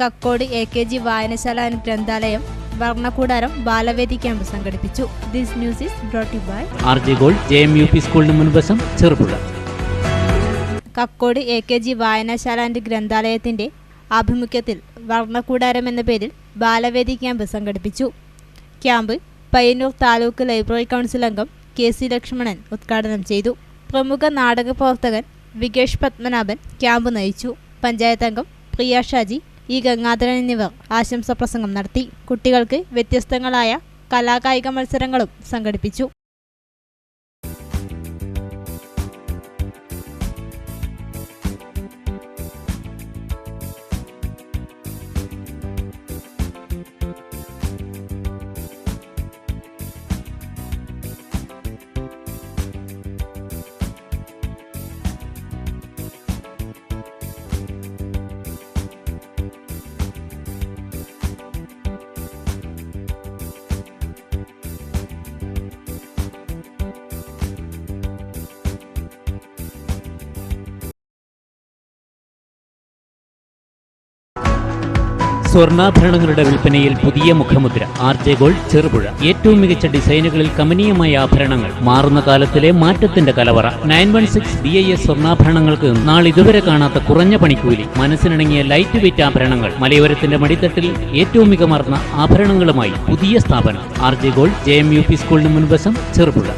Kakkod AKG വായനശാല ഗ്രന്ഥാലയം വർണ്ണക്കൂടാരം ബാലവേദി ക്യാമ്പ് സംഘടിപ്പിച്ചു. This news is brought you by RJ Gold JMUP സ്കൂളിന് മുൻവശം ചെറുപുഴ. കക്കോട് AKG വായനശാല ഗ്രന്ഥാലയത്തിന്റെ ആഭിമുഖ്യത്തിൽ വർണ്ണക്കൂടാരം എന്ന പേരിൽ ബാലവേദി ക്യാമ്പ് സംഘടിപ്പിച്ചു. Camp Payyanur taluk library council അംഗം KC ലക്ഷ്മണൻ ഉദ്ഘാടനം ചെയ്തു. പ്രമുഖ നാടക പ്രവർത്തകൻ വികേഷ് പത്മനാഭൻ ക്യാമ്പ് നയിച്ചു. പഞ്ചായത്ത് അംഗം പ്രിയ ഷാജി, E ഗംഗാധരൻ എന്നിവർ ആശംസാ പ്രസംഗം നടത്തി. കുട്ടികൾക്ക് വ്യത്യസ്തങ്ങളായ കലാകായിക മത്സരങ്ങളും സംഘടിപ്പിച്ചു. സ്വർണ്ണാഭരണങ്ങളുടെ വിൽപ്പനയിൽ പുതിയ മുഖമുദ്ര RJ Gold ചെറുപുഴ. ഏറ്റവും മികച്ച ഡിസൈനുകളിൽ കമനീയമായ ആഭരണങ്ങൾ, മാറുന്ന കാലത്തിലെ മാറ്റത്തിന്റെ കലവറ. 916 BIS സ്വർണ്ണാഭരണങ്ങൾക്ക് നാളിതുവരെ കാണാത്ത കുറഞ്ഞ പണിക്കൂലി, മനസ്സിനിണങ്ങിയ ലൈറ്റ് വെയ്റ്റ് ആഭരണങ്ങൾ, മലയോരത്തിന്റെ മടിത്തട്ടിൽ ഏറ്റവും മികമാർന്ന ആഭരണങ്ങളുമായി പുതിയ സ്ഥാപനം RJ Gold JMUP സ്കൂളിന് മുൻവശം ചെറുപുഴ.